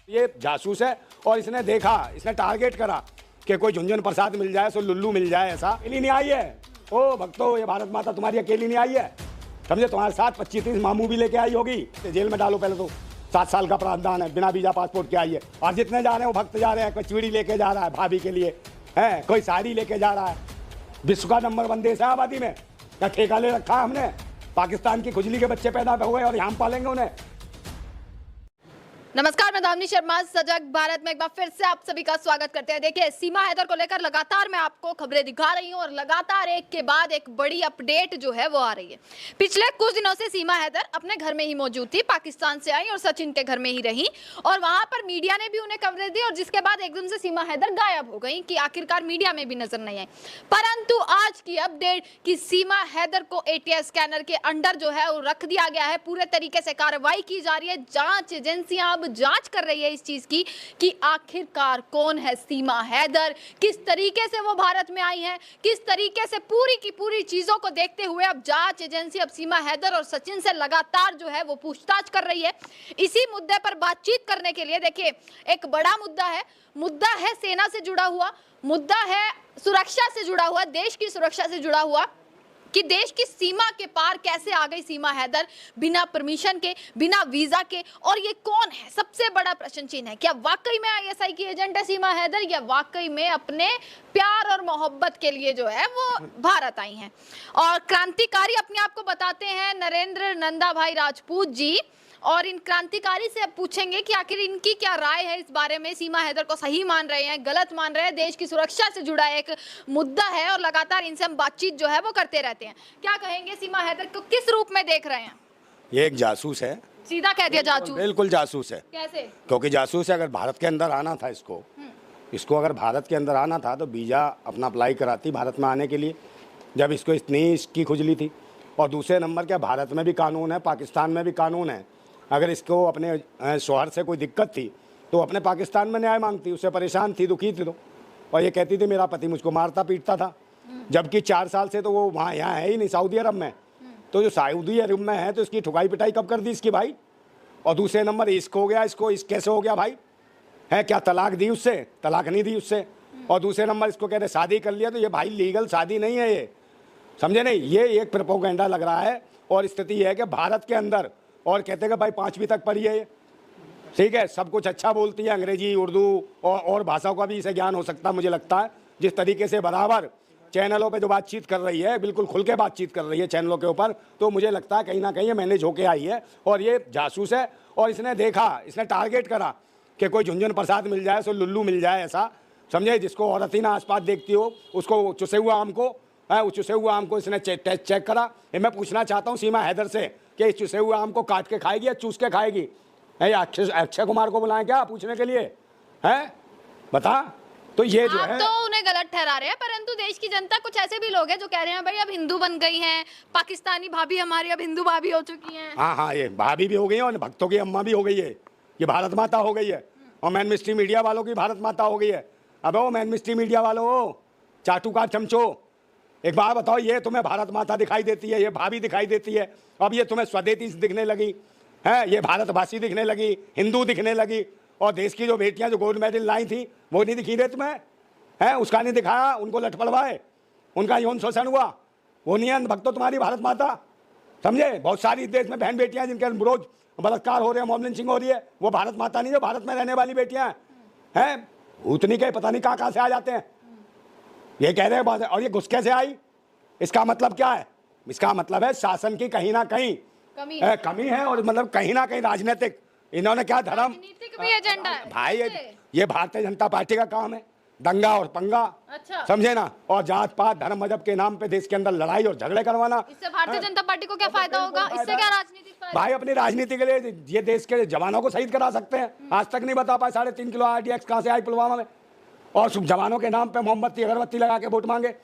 ये जासूस है और इसने देखा, इसने टारगेट करा कि कोई झुंझुन प्रसाद मिल जाए, सो लुल्लू मिल जाए। ऐसा अकेली नहीं आई है। ओ भक्तों, ये भारत माता तुम्हारी अकेली नहीं आई है, समझे। तुम्हारे साथ 25-30 मामू भी लेके आई होगी। जेल में डालो पहले तो। 7 साल का प्रावधान है, बिना वीजा पासपोर्ट के आई है। और जितने जा रहे हैं वो भक्त जा रहे हैं। कोई चूड़ी लेके जा रहा है भाभी के लिए, है कोई साड़ी लेके जा रहा है। विश्व का नंबर 1 देश है आबादी में। क्या ठेका ले रखा है हमने? पाकिस्तान की खुजली के बच्चे पैदा हुए और यहाँ पालेंगे उन्हें। नमस्कार, मैं दामिनी शर्मा। सजग भारत में एक बार फिर से आप सभी का स्वागत करते हैं। देखिए, सीमा हैदर को लेकर लगातार मैं आपको खबरें दिखा रही हूं और लगातार एक के बाद एक बड़ी अपडेट जो है वो आ रही है। पिछले कुछ दिनों से सीमा हैदर अपने घर में ही मौजूद थी, पाकिस्तान से आई और सचिन के घर में ही रही और वहां पर मीडिया ने भी उन्हें खबरें दी और जिसके बाद एकदम से सीमा हैदर गायब हो गई कि आखिरकार मीडिया में भी नजर नहीं आई। परंतु आज की अपडेट कि सीमा हैदर को एटीएस स्कैनर के अंडर जो है वो रख दिया गया है। पूरे तरीके से कार्रवाई की जा रही है। जांच एजेंसियां जांच कर रही है इस चीज की कि आखिरकार कौन है सीमा हैदर, किस तरीके से वो भारत में आई है, किस तरीके से पूरी की पूरी चीजों को देखते हुए अब जांच एजेंसी अब सीमा हैदर और सचिन से लगातार जो है वो पूछताछ कर रही है। इसी मुद्दे पर बातचीत करने के लिए देखिए एक बड़ा मुद्दा है सेना से जुड़ा हुआ, मुद्दा है सुरक्षा से जुड़ा हुआ, देश की सुरक्षा से जुड़ा हुआ कि देश की सीमा के पार कैसे आ गई सीमा हैदर बिना परमिशन के, बिना वीजा के। और ये कौन है, सबसे बड़ा प्रश्न चिन्ह है। क्या वाकई में आईएसआई की एजेंट है सीमा हैदर या वाकई में अपने प्यार और मोहब्बत के लिए जो है वो भारत आई हैं। और क्रांतिकारी अपने आप को बताते हैं नरेंद्र नंदा भाई राजपूत जी, और इन क्रांतिकारी से अब पूछेंगे कि आखिर इनकी क्या राय है इस बारे में। सीमा हैदर को सही मान रहे हैं, गलत मान रहे हैं, देश की सुरक्षा से जुड़ा एक मुद्दा है और लगातार इनसे हम बातचीत जो है वो करते रहते हैं। क्या कहेंगे, सीमा हैदर को किस रूप में देख रहे हैं? ये एक जासूस है, सीधा कह दिया जासूस। बिल्कुल जासूस है। कैसे? क्योंकि जासूस है। अगर भारत के अंदर आना था इसको अगर भारत के अंदर आना था तो वीजा अपना अप्लाई कराती भारत में आने के लिए, जब इसको इतनी इसकी खुजली थी। और दूसरे नंबर क्या, भारत में भी कानून है, पाकिस्तान में भी कानून है। अगर इसको अपने शौहर से कोई दिक्कत थी तो अपने पाकिस्तान में न्याय मांगती, उससे परेशान थी, दुखी थी तो। और ये कहती थी मेरा पति मुझको मारता पीटता था, जबकि 4 साल से तो वो वहाँ यहाँ है ही नहीं, सऊदी अरब में। तो जो सऊदी अरब में है तो इसकी ठुकाई पिटाई कब कर दी इसकी भाई। और दूसरे नंबर इश्क हो गया इसको, इस कैसे हो गया भाई, है क्या तलाक दी उससे? तलाक नहीं दी उससे। और दूसरे नंबर इसको कहते शादी कर लिया, तो ये भाई लीगल शादी नहीं है, ये समझे नहीं। ये एक प्रोपेगेंडा लग रहा है। और स्थिति है कि भारत के अंदर, और कहते हैं कि भाई 5वीं तक पढ़ी है ये, ठीक है, सब कुछ अच्छा बोलती है, अंग्रेजी उर्दू और भाषाओं का भी इसे ज्ञान हो सकता है मुझे लगता है। जिस तरीके से बराबर चैनलों पे जो बातचीत कर रही है, बिल्कुल खुल के बातचीत कर रही है चैनलों के ऊपर, तो मुझे लगता है कहीं ना कहीं ये मैनेज होके आई है। और ये जासूस है और इसने देखा, इसने टारगेट करा कि कोई झुंझुन प्रसाद मिल जाए, सो लुल्लू मिल जाए। ऐसा समझे, जिसको औरत ही ना आसपास देखती हो उसको चुसे हुआ आम को, उस चुसे हुआ आम को इसने टेस्ट चेक करा। ये मैं पूछना चाहता हूँ सीमा हैदर से कि इस चुसे हुए आम को काट के खाएगी या चूस के खाएगी? है या अक्षय कुमार को बुलाएं क्या पूछने के लिए? है बता। तो ये जो है, तो उन्हें गलत ठहरा रहे हैं, परंतु देश की जनता, कुछ ऐसे भी लोग हैं जो कह रहे हैं भाई अब हिंदू बन गई हैं, पाकिस्तानी भाभी हमारी अब हिंदू भाभी हो चुकी हैं। हाँ, ये भाभी भी हो गई है और भक्तों की अम्मा भी हो गई है। ये भारत माता हो गई है और मैन मिस्ट्री मीडिया वालों की भारत माता हो गई है। अब वो मैन मिस्ट्री मीडिया वालों, चाटू का चमचो, एक बात बताओ, ये तुम्हें भारत माता दिखाई देती है, ये भाभी दिखाई देती है, अब ये तुम्हें स्वदेशी दिखने लगी है, ये भारतवासी दिखने लगी, हिंदू दिखने लगी। और देश की जो बेटियां जो गोल्ड मेडल लाई थी वो नहीं दिखी रहे तुम्हें? है उसका नहीं दिखाया, उनको लट पड़वाए, उनका यौन शोषण हुआ, वो नहीं है भक्तों तुम्हारी भारत माता, समझे। बहुत सारी देश में बहन बेटियां जिनके रोज बलात्कार हो रहे हैं, मॉब लिंचिंग हो रही है, वो भारत माता नहीं, जो भारत में रहने वाली बेटियां हैं। भूतनी के पता नहीं कहाँ से आ जाते हैं, ये कह रहे हैं। और ये घुस कैसे आई, इसका मतलब क्या है? इसका मतलब है शासन की कहीं ना कहीं कमी है और मतलब कहीं ना कहीं राजनीतिक, इन्होंने क्या धर्म राजनीतिक भी एजेंडा है भाई। ये भारतीय जनता पार्टी का काम है, दंगा और पंगा, अच्छा समझे ना। और जात पात धर्म मजहब के नाम पे देश के अंदर लड़ाई और झगड़े करवाना, इससे भारतीय जनता पार्टी को क्या फायदा होगा? इससे क्या राजनीतिक फायदा? भाई अपनी राजनीति के लिए ये देश के जवानों को शहीद करा सकते हैं। आज तक नहीं बता पाए 3.5 किलो RDX कहाँ से आई पुलवामा में, और जवानों के नाम पे मोमबत्ती अगरबत्ती लगा के वोट मांगे।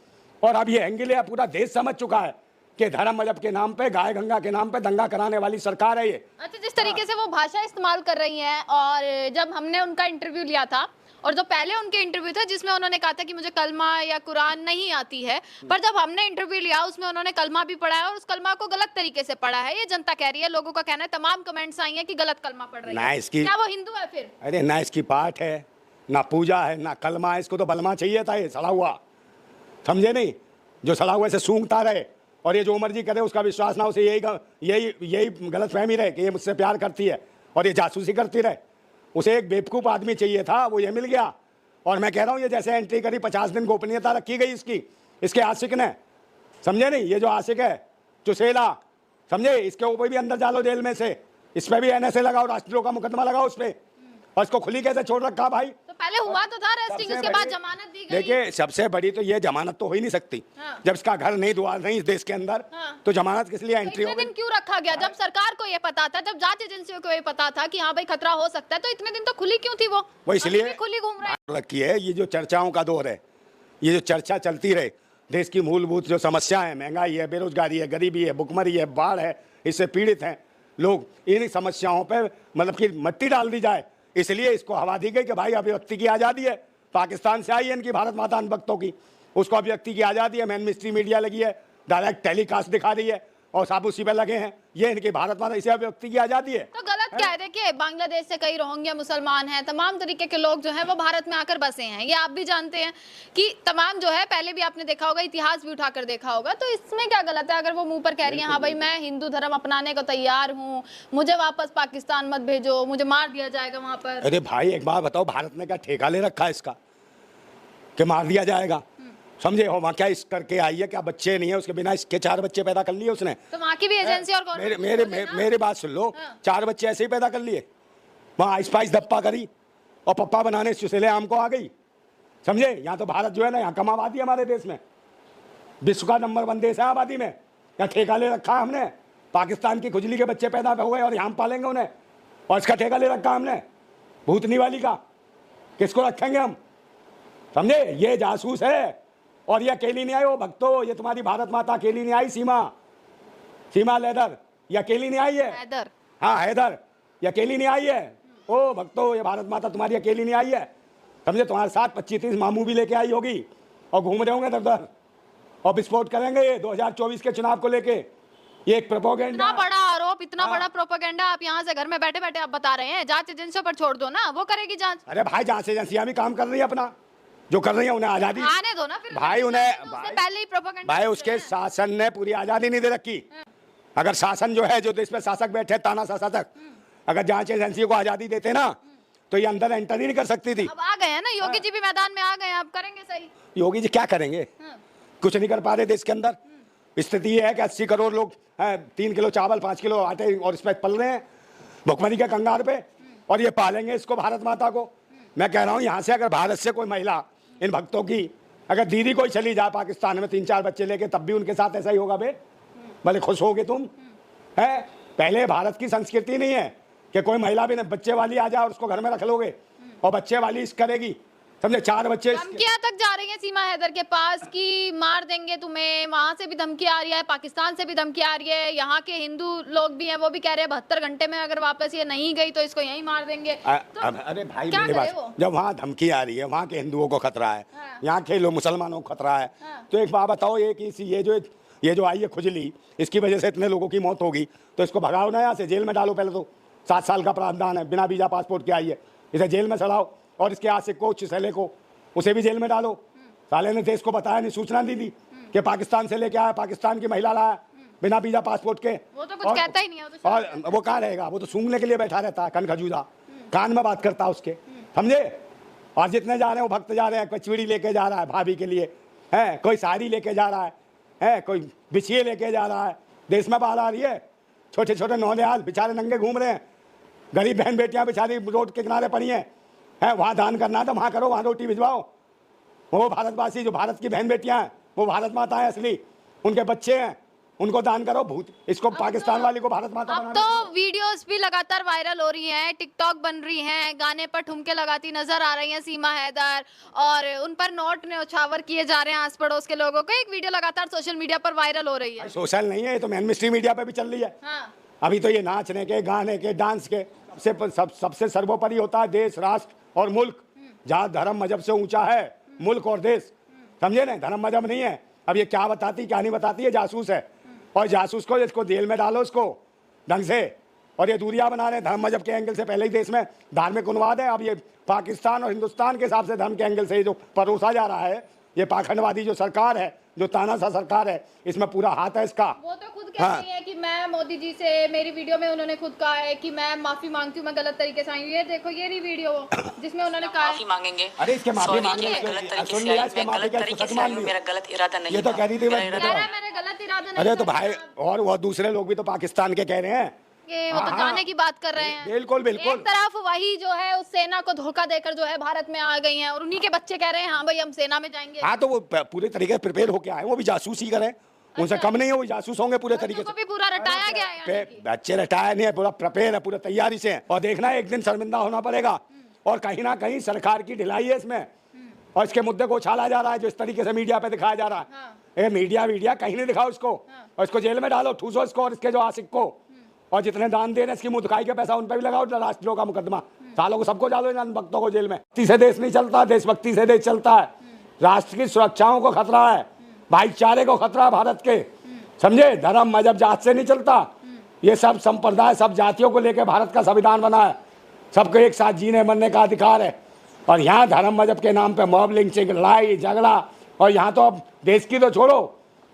और अब ये एंगिल पूरा देश समझ चुका है कि धर्म मजहब के नाम पे, गाय गंगा के नाम पे दंगा कराने वाली सरकार है ये। अच्छा, जिस तरीके से वो भाषा इस्तेमाल कर रही हैं, और जब हमने उनका इंटरव्यू लिया था और जो पहले उनके इंटरव्यू थे जिसमें उन्होंने कहा था कि मुझे कलमा या कुरान नहीं आती है, पर जब हमने इंटरव्यू लिया उसमें उन्होंने कलमा भी पढ़ा है और उस कलमा को गलत तरीके से पढ़ा है। ये जनता कह रही है, लोगों का कहना है, तमाम कमेंट्स आई हैं कि गलत कलमा पढ़ रही ना है। इसकी, क्या वो हिंदू है फिर? अरे ना इसकी पाठ है, ना पूजा है, ना कलमा है, इसको तो बलमा चाहिए था, ये सड़ा हुआ, समझे नहीं, जो सड़ा हुआ से सूंघता रहे और ये जो मर्जी करे उसका विश्वास ना, उसे यही गलत फहमी रहे कि ये मुझसे प्यार करती है और ये जासूसी करती रहे। उसे एक बेवकूफ़ आदमी चाहिए था, वो ये मिल गया। और मैं कह रहा हूँ ये जैसे एंट्री करी 50 दिन गोपनीयता रखी गई इसके आशिक ने, समझे नहीं, ये जो आशिक है चुसेला, समझे, इसके ऊपर भी अंदर डालो जेल में से, इस पर भी NSA लगाओ, राष्ट्रद्रोह का मुकदमा लगाओ उस पर, और इसको खुली कैसे छोड़ रखा भाई? तो पहले हुआ तो था रेस्टिंग, उसके बाद जमानत दी गई। देखिए सबसे बड़ी तो ये जमानत तो हो ही नहीं सकती। हाँ। जब इसका घर नहीं द्वार नहीं इस देश के अंदर, हाँ। तो जमानत किस लिए एंट्री इतने हो गई? दिन क्यों रखा गया? जब सरकार को ये पता था, जब जांच एजेंसियों को ये पता था कि हाँ भाई खतरा हो सकता है, तो इतने दिन तो खुली क्यों थी वो इसलिए अभी भी खुली घूम रहे हैं। रखी है। ये जो चर्चाओं का दौर है, ये जो चर्चा चलती रहे, देश की मूलभूत जो समस्याएं हैं, महंगाई है, बेरोजगारी है, गरीबी है, भुखमरी है, बाढ़ है, इससे पीड़ित हैं लोग, इन समस्याओं पर मतलब कि मिट्टी डाल दी जाए, इसलिए इसको हवा दी गई कि भाई अभिव्यक्ति की आज़ादी है, पाकिस्तान से आई है इनकी भारत माता अनभक्तों की, उसको अभिव्यक्ति की आज़ादी है, मेन स्ट्रीम मीडिया लगी है, डायरेक्ट टेलीकास्ट दिखा रही है और साबु उसी पे लगे हैं, ये इनकी भारत माता, इसे अभिव्यक्ति की आज़ादी है। तो गलत क्या है? देखिए बांग्लादेश से कई रोहिंग्या मुसलमान हैं, तमाम तरीके के लोग जो हैं वो भारत में आकर बसे हैं, ये आप भी जानते हैं कि तमाम जो है, पहले भी आपने देखा होगा, इतिहास भी उठाकर देखा होगा, तो इसमें क्या गलत है? अगर वो मुंह पर कह रही हैं हाँ भाई मैं हिंदू धर्म अपनाने को तैयार हूँ, मुझे वापस पाकिस्तान मत भेजो, मुझे मार दिया जाएगा वहां पर। अरे भाई एक बात बताओ, भारत ने क्या ठेका ले रखा है इसका कि मार दिया जाएगा? समझे हो, वहाँ क्या इस करके आई है, क्या बच्चे नहीं है उसके बिना, इसके 4 बच्चे पैदा कर लिए उसने। तो वहाँ की भी एजेंसी और मेरे बात सुन लो, 4 बच्चे ऐसे ही पैदा कर लिए, वहाँ स्पाइस धप्पा करी और पप्पा बनाने चुसेले आम को आ गई, समझे। यहाँ तो भारत जो है ना, यहाँ कम आबादी है हमारे देश में, विश्व का नंबर 1 देश है आबादी में, यहाँ ठेका ले रखा है हमने, पाकिस्तान की खुजली के बच्चे पैदा हुए और यहाँ पालेंगे उन्हें, और इसका ठेका ले रखा हमने भूतनी वाली का, किसको रखेंगे हम, समझे। ये जासूस है और ये अकेली नहीं आई, वो भक्तो, ये तुम्हारी भारत माता अकेली नहीं आई, सीमा लेदर ये अकेली नहीं आई है, हैदर, हाँ हैदर, ये अकेली नहीं आई है, ओ भक्तो, ये भारत माता तुम्हारी अकेली नहीं आई है, समझे। तुम्हारे साथ 25-30 मामू भी लेके आई होगी और घूम रहे होंगे दर और विस्फोट करेंगे ये 2024 के चुनाव को लेके। ये एक प्रोपेगेंडा, इतना बड़ा आरोप, इतना बड़ा प्रोपेगेंडा आप यहाँ से घर में बैठे बैठे आप बता रहे हैं, जांच एजेंसियों पर छोड़ दो ना, वो करेगी जांच। अरे भाई जांच एजेंसियां भी काम कर रही है अपना, जो कर रही है, उन्हें आजादी आने दो ना फिर, भाई, उन्हें पहले ही प्रोपेगेंडा भाई उसके शासन ने पूरी आजादी नहीं दे रखी। अगर शासन जो है, जो देश में शासक बैठे, ताना शासक, अगर जांच एजेंसियों को आजादी देते ना, तो ये अंदर एंटर ही नहीं कर सकती थी। अब आ गए हैं ना योगी जी भी मैदान में आ गए हैं, अब करेंगे सही। योगी जी क्या करेंगे? कुछ नहीं कर पा रहे देश के अंदर। स्थिति ये है कि 80 करोड़ लोग 3 किलो चावल 5 किलो आटे और इसमें पल रहे हैं भुखमरी के कंगार पे, और ये पालेंगे इसको, भारत माता को। मैं कह रहा हूँ यहाँ से अगर भारत से कोई महिला, इन भक्तों की अगर दीदी कोई चली जाए पाकिस्तान में 3-4 बच्चे लेके, तब भी उनके साथ ऐसा ही होगा बे, भले खुश होगे तुम, है। पहले भारत की संस्कृति नहीं है कि कोई महिला भी बच्चे वाली आ जाए और उसको घर में रख लोगे और बच्चे वाली इस करेगी, समझे। 4 बच्चे धमकियां तक जा रही हैं सीमा हैदर के पास कि मार देंगे तुम्हें, वहां से भी धमकी आ रही है, पाकिस्तान से भी धमकी आ रही है, यहाँ के हिंदू लोग भी हैं वो भी कह रहे हैं 72 घंटे में अगर वापस ये नहीं गई तो इसको यहीं मार देंगे। तो अरे भाई क्या मेरी करे बात, वो? जब वहाँ धमकी आ रही है, वहाँ के हिंदुओं को खतरा है, हाँ। यहाँ के लोग मुसलमानों को खतरा है, तो एक बात बताओ, ये जो आई है खुजली, इसकी वजह से इतने लोगों की मौत होगी, तो इसको भगाओ ना यहाँ से, जेल में डालो। पहले तो 7 साल का प्रावधान है, बिना वीजा पासपोर्ट के आई है, इसे जेल में चढ़ाओ, और इसके आशिक को, चुसेले को, उसे भी जेल में डालो। साले ने देश को बताया नहीं, सूचना दी थी कि पाकिस्तान से लेके आया, पाकिस्तान की महिला लाया बिना वीजा पासपोर्ट के, वो तो कुछ कहता ही नहीं है, और वो कहाँ रहेगा, वो तो सूंघने के लिए बैठा रहता है, कन खजूदा, कान में बात करता है उसके, समझे। और जितने जा रहे हैं वो भक्त जा रहे हैं, कोई चूड़ी लेके जा रहा है भाभी के लिए, है, कोई साड़ी लेके जा रहा है, कोई बिछिए लेके जा रहा है, देश में बाहर आ रही है, छोटे छोटे नौनिहाल बेचारे नंगे घूम रहे हैं, गरीब बहन बेटियां बेचारी रोड के किनारे पड़ी हैं, वहाँ दान करना है तो वहाँ करो, वहाँ रोटी भिजवाओ। वो भारतवासी, जो भारत की बहन बेटियां हैं, वो भारत माता है असली, उनके बच्चे हैं, उनको दान करो। भूत इसको पाकिस्तान वाली को भारत माता अब तो वीडियोस भी लगातार वायरल हो रही हैं, टिकटॉक बन रही हैं, गाने पर ठुमके लगाती नजर आ रही हैं सीमा हैदर, और उन पर नोट न्यौछावर किए जा रहे हैं आस पड़ोस के लोगों को। एक वीडियो लगातार सोशल मीडिया पर वायरल हो रही है। सोशल नहीं है, ये तो मेन स्ट्रीम मीडिया पे भी चल रही है। हाँ। अभी तो ये नाचने के, गाने के, डांस के, सबसे सर्वोपरि होता है देश, राष्ट्र और मुल्क, जहाँ धर्म मजहब से ऊंचा है मुल्क और देश, समझे ना, धर्म मजहब नहीं है। अब ये क्या बताती क्या नहीं बताती है, जासूस है। और जासूस को इसको जेल में डालो इसको ढंग से। और ये दूरियां बना रहे हैं धर्म मजहब के एंगल से। पहले ही देश में धार्मिक उन्माद है, अब ये पाकिस्तान और हिंदुस्तान के हिसाब से धर्म के एंगल से जो परोसा जा रहा है, ये पाखंडवादी जो सरकार है, जो तानाशाह सरकार है, इसमें पूरा हाथ है इसका। वो तो खुद कह रही है कि मैं मोदी जी से, मेरी वीडियो में उन्होंने खुद कहा है कि मैं माफी मांगती हूँ, मैं गलत तरीके से आई हूँ। ये देखो ये रही वीडियो जिसमें उन्होंने कहा माफी मांगेंगे। अरे इसके माफी मांगने गलत सुन तरीके लिया, से इसके आई, मैं माफी गलत क्या तरीके सच से मान आई हूँ, लिया। मेरा गलत इरादा नहीं ये तो था। कह रही थी मेरा मैं- इरादा- कह रहा है मैंने गलत इरादा नहीं अरे तो था। भाई, और वो दूसरे लोग भी तो पाकिस्तान के कह रहे हैं। ये वो तो हाँ, जाने की बात कर रहे हैं। बिल्कुल बिल्कुल। एक तरफ वही जो है उस सेना को धोखा देकर जो है भारत में आ गई हैं, और उन्हीं के बच्चे कह रहे हैं हाँ भाई हम सेना में जाएंगे। हाँ तो वो पूरे तरीके से प्रिपेयर होके आए, वो भी जासूस ही करें, उनसे कम नहीं है, वो जासूस होंगे पूरे तरीके बच्चों से। को भी पूरा रटाया गया है यानी कि। बच्चे रटाया नहीं है, पूरा प्रिपेयर है, पूरे तैयारी से है। और देखना एक दिन शर्मिंदा होना पड़ेगा। और कहीं ना कहीं सरकार की ढिलाई है इसमें, और इसके मुद्दे को उछाला जा रहा है जो इस तरीके से मीडिया पे दिखाया जा रहा है। हाँ। ये मीडिया कहीं नहीं दिखाओ इसको, और इसको जेल में डालो, ठूसो इसको और इसके जो आशिक को। और जितने दान दे रहे हैं इसकी मुंह दिखाई के पैसा उन पर भी लगाओ, राष्ट्रों का मुकदमा, सालों को सबको डालो इन भक्तों को जेल में। भक्ति से देश नहीं चलता, देशभक्ति से देश चलता है। राष्ट्र की सुरक्षाओं को खतरा है, भाईचारे को खतरा है भारत के, समझे। धर्म मजहब जात से नहीं चलता, ये सब संप्रदाय सब जातियों को लेकर भारत का संविधान बना है। सबको एक साथ जीने मरने का अधिकार है। और यहाँ धर्म मजहब के नाम पे मॉब लिंचिंग, लड़ाई झगड़ा, और यहाँ तो अब देश की तो छोड़ो,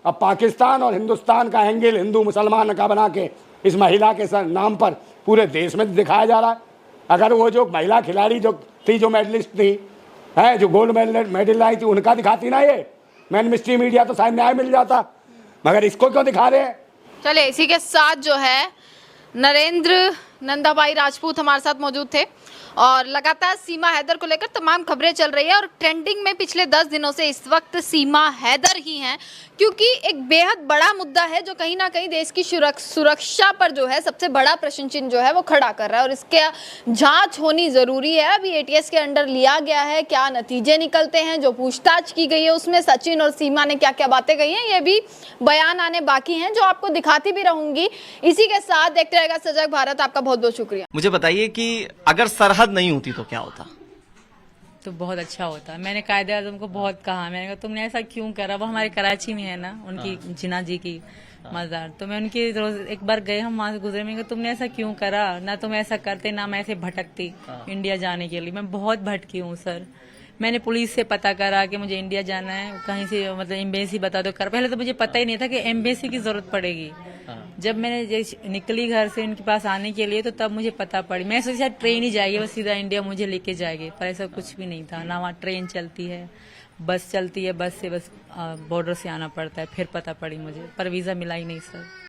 अब पाकिस्तान और हिंदुस्तान का एंगल हिंदू मुसलमान का बना के इस महिला के नाम पर पूरे देश में दिखाया जा रहा है। अगर वो जो महिला खिलाड़ी जो थी, जो मेडलिस्ट थी, है जो गोल्ड मेडल लाई थी, उनका दिखाती ना ये मेन मिस्ट्री मीडिया, तो शायद न्याय मिल जाता। मगर इसको क्यों दिखा रहे हैं? चले इसी के साथ जो है नरेंद्र नंदाभाई राजपूत हमारे साथ मौजूद थे, और लगातार सीमा हैदर को लेकर तमाम खबरें चल रही है। और ट्रेंडिंग में पिछले 10 दिनों से इस वक्त सीमा हैदर ही हैं, क्योंकि एक बेहद बड़ा मुद्दा है जो कहीं ना कहीं देश की सुरक्षा पर जो है सबसे बड़ा प्रश्न चिन्ह जो है वो खड़ा कर रहा है, और इसके जांच होनी ज़रूरी है। अभी एटीएस के अंडर लिया गया है, क्या नतीजे निकलते हैं, जो पूछताछ की गई है उसमें सचिन और सीमा ने क्या क्या बातें कही हैं, ये भी बयान आने बाकी हैं, जो आपको दिखाती भी रहूंगी। इसी के साथ देखते रहेगा सजग भारत। आपका बहुत बहुत शुक्रिया। मुझे बताइए कि अगर सरहद नहीं होती तो क्या होता? तो बहुत अच्छा होता। मैंने कायदे आजम को बहुत कहा, मैंने कहा तुमने ऐसा क्यों करा। वो हमारे कराची में है ना, उनकी जिना जी की मजार, तो मैं उनकी रोज एक बार गए, हम वहां से गुजरे, मैंने कहा तुमने ऐसा क्यों करा, ना तुम ऐसा करते ना मैं ऐसे भटकती इंडिया जाने के लिए। मैं बहुत भटकी हूँ सर। मैंने पुलिस से पता करा कि मुझे इंडिया जाना है, कहीं से मतलब एम्बेसी बता दो कर। पहले तो मुझे पता ही नहीं था कि एम्बेसी की जरूरत पड़ेगी। जब मैंने निकली घर से उनके पास आने के लिए, तो तब मुझे पता पड़ी। मैं सोचा ट्रेन ही जाएगी बस सीधा इंडिया मुझे लेके जाएगी, पर ऐसा कुछ भी नहीं था। ना वहाँ ट्रेन चलती है, बस चलती है, बस से बस बॉर्डर से आना पड़ता है। फिर पता पड़ी मुझे, पर वीजा मिला ही नहीं सर।